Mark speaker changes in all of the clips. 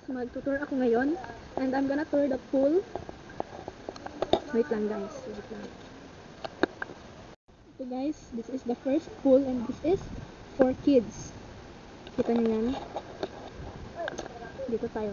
Speaker 1: Magtutour ako ngayon. And I'm gonna tour the pool. Wait lang guys. Wait lang. Ito guys, this is the first pool and this is for kids. Kita nyo yan? Dito tayo.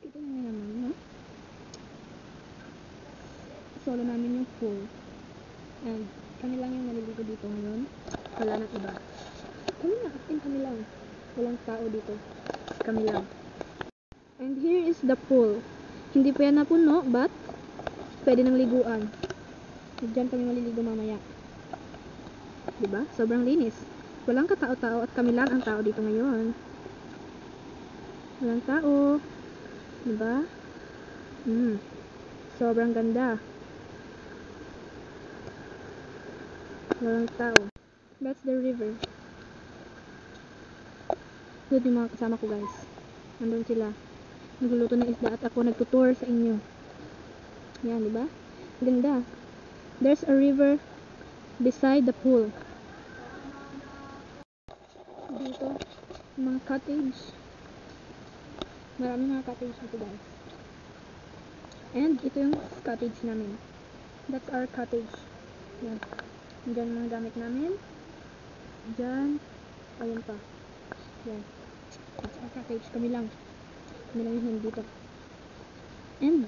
Speaker 1: Ito na naman, no? Solo namin yung pool. And kami lang yung naliligo dito ngayon. Wala nang iba. Kami na, kami lang. Walang tao dito. Kami lang. And here is the pool. Hindi pa yan napuno, but pwede nang liguan. Diyan kami maliligo mamaya. Diba? Sobrang linis. Walang katao-tao at kami lang ang tao dito ngayon. Walang tao. Diba? Sobrang ganda. Walang tao. That's the river. Doon yung mga kasama ko guys. Nandun sila. Nagluluto ng isda at ako nagtutour sa inyo. Yan, diba? Ganda. There's a river beside the pool. Dito, mga cottage. Marami mga cottage dito guys. And ito yung cottage namin. That's our cottage. Yan. Diyan mga gamit namin. Diyan. Ayun pa. Yan. That's our cottage. Kami lang. Kami lang yung dito. And,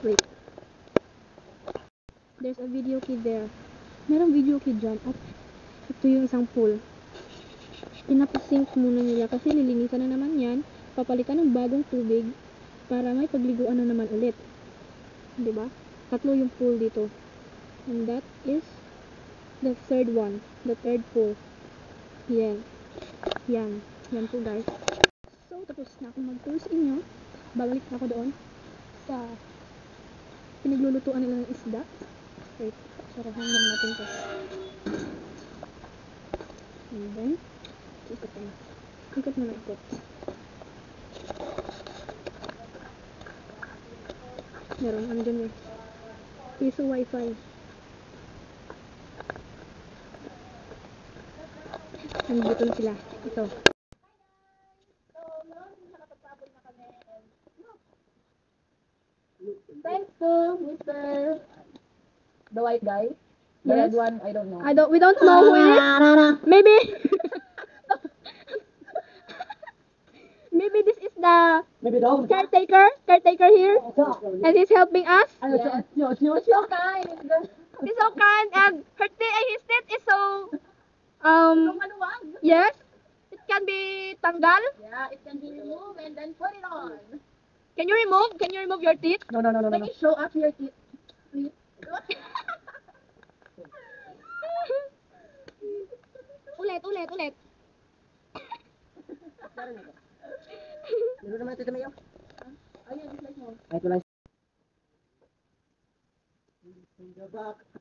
Speaker 1: wait. There's a video key there. Merong video key dyan. At ito yung isang pool. Pinapasink muna nila kasi lilinisan na naman yan. Papalitan ng bagong tubig para may pagliguan na naman ulit. Diba? Tatlo yung pool dito. And that is the third one. The third pool. Yan. Yan. Yan po guys. So, tapos na akong mag-tour sa inyo. Babalik na ako doon sa pinaglulutuan nila ng isda. Wait. Sarahan lang natin to. And then, ikot tayo. Ikot mo na ikot. Meron, ano dyan eh. Piso wifi. Nandito na sila. Ito.
Speaker 2: Thanks to Mr. The white guy. The
Speaker 1: Yes.
Speaker 2: red one, I don't know.
Speaker 1: We don't know who it is. Maybe. Maybe this is the caretaker here. And he's helping us.
Speaker 2: Yes.
Speaker 1: He's so kind. And his teeth is so, yes. It can be tanggal.
Speaker 2: Yeah, it can be removed and then put it on.
Speaker 1: Can you remove your teeth?
Speaker 2: No. Can you show us your teeth, please?
Speaker 1: Ulit.
Speaker 2: Meron naman ito mayo. Ayun, just like mo.
Speaker 3: Ito lang.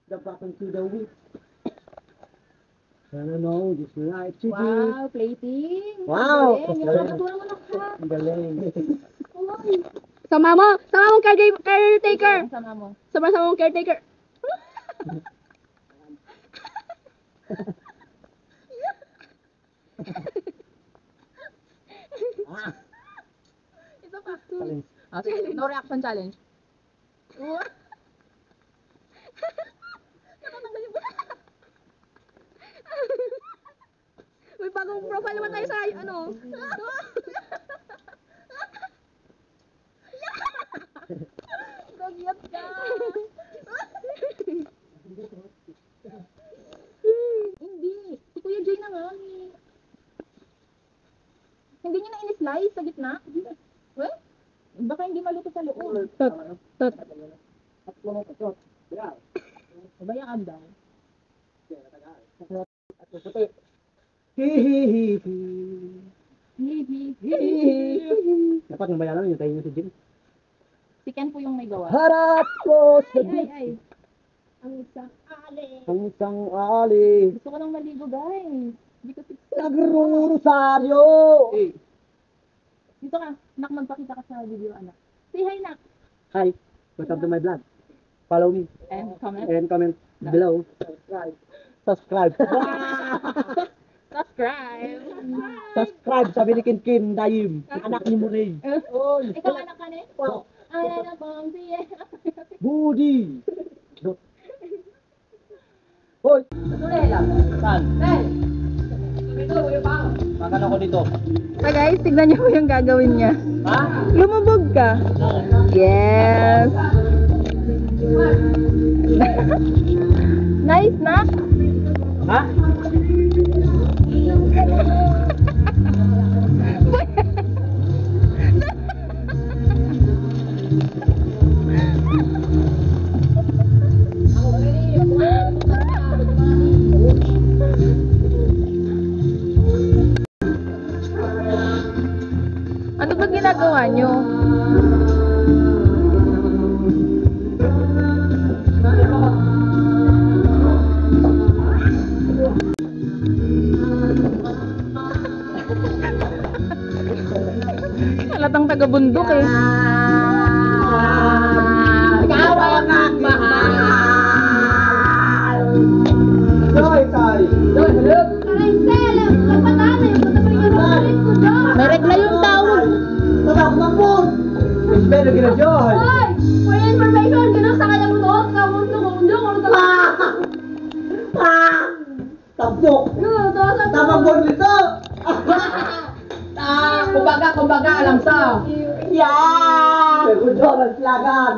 Speaker 3: The back into the week. I don't know, just like to do.
Speaker 2: Wow, plating.
Speaker 3: Wow!
Speaker 2: Galing. Yung pagkatura mo na ka.
Speaker 3: Ang galing.
Speaker 1: Sama mo caretaker.
Speaker 2: Sama mo.
Speaker 1: Sama mong caretaker.
Speaker 3: Ah!
Speaker 1: Ito pa.
Speaker 3: Challenge.
Speaker 2: Okay, no reaction challenge.
Speaker 1: May bagong profile naman tayo sa ano.
Speaker 2: Gagiyap ka. Hindi. Si Kuya Jay na nga. Hindi niya na in-slice sa gitna. Well, baka hindi maluto sa loob.
Speaker 1: Tot.
Speaker 2: Bayaan daw.
Speaker 3: Dapat mabayaran yung tayo nyo si Jim.
Speaker 2: Si Si Ken po yung may gawa.
Speaker 3: Harap ko sa
Speaker 2: Ay. Ang isang ali.
Speaker 3: ang isang ali.
Speaker 2: Gusto ko nang maligo, guys. Hindi ko
Speaker 3: Nagrurusaryo.
Speaker 2: Dito ka. Nak, magpakita ka sa video, anak. Say hi, Nak.
Speaker 3: Hi, welcome to my vlog. Follow me
Speaker 2: And comment.
Speaker 3: and comment below. Subscribe.
Speaker 2: Subscribe.
Speaker 3: Subscribe, sabi ni Kim Dayim. Anak ni Murray.
Speaker 2: Ikaw anak ka na?
Speaker 3: Wow.
Speaker 2: Ay, anak ko. Siya.
Speaker 3: Budi. Hoy. Saan? Makan ako dito.
Speaker 2: Hi guys, tignan niyo po yung gagawin niya.
Speaker 3: Ha?
Speaker 2: Lumubog ka. Yes. Nice, Nak.
Speaker 3: Ha?
Speaker 2: Ano ba ginagawa niyo? Halatang taga-bundok eh.
Speaker 3: Ikaw ang mahal. Joy, Tay. Joy, hello.
Speaker 2: May regla yung tawag.
Speaker 3: Sarap na po. Espero que na Joy.
Speaker 4: For information, ganun sa kanya mo to, kamun to, kung
Speaker 3: Tabok. Tabok nito.
Speaker 4: kumbaga, alam sa.
Speaker 3: Yeah. Segundo ng slagan.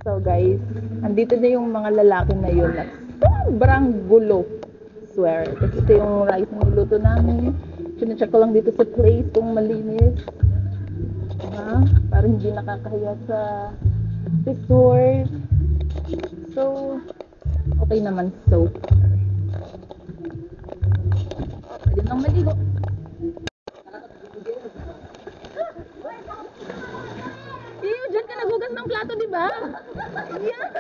Speaker 2: So guys, andito na yung mga lalaki na yun na sobrang gulo. Swear. Kasi ito yung rice na niluto namin. Sinecheck ko lang dito sa place kung malinis. Para hindi nakakahiya sa resort. So, okay naman so far. Pwede nang maligo. Iyo, dyan ka nagugas ng plato, di ba? Yak!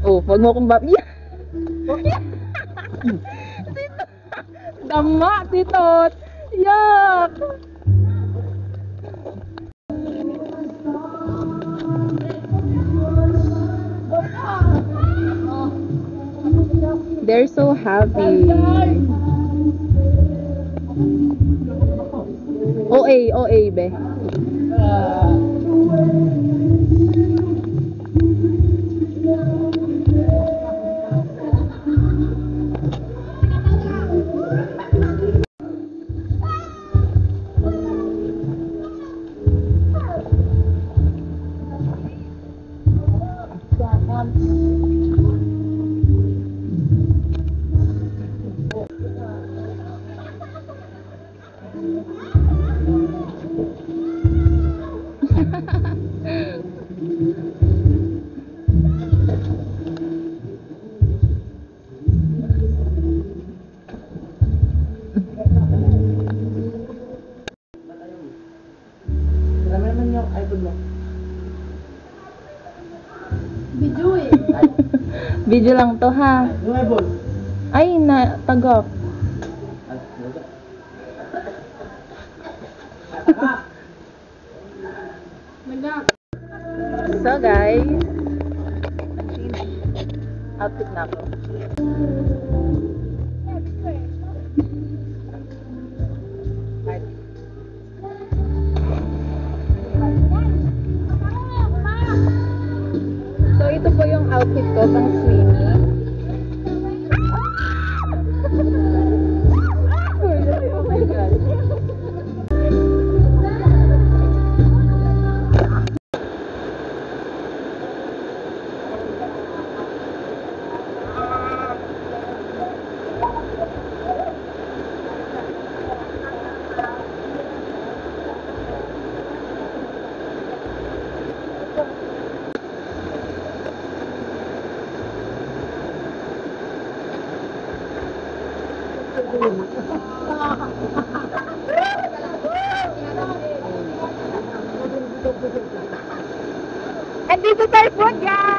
Speaker 2: Oh, wag mo akong Yak! Tito! Dama, titot! Yak! They're so happy. OA, be.
Speaker 3: Marami naman yung iPhone mo.
Speaker 4: Video eh.
Speaker 2: Video lang to ha.
Speaker 3: Yung iPhone.
Speaker 2: Ay, tagak. So guys, outfit na ako. So ito po yung outfit ko pang swimming. Oh my God.
Speaker 4: And this is our food, guys!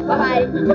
Speaker 4: Bye-bye.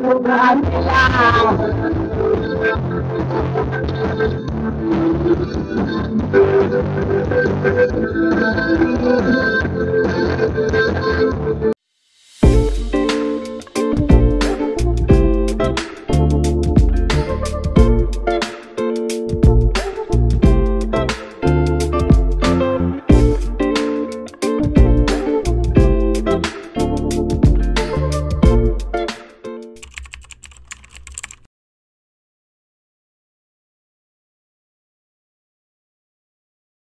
Speaker 2: Sobrang sila.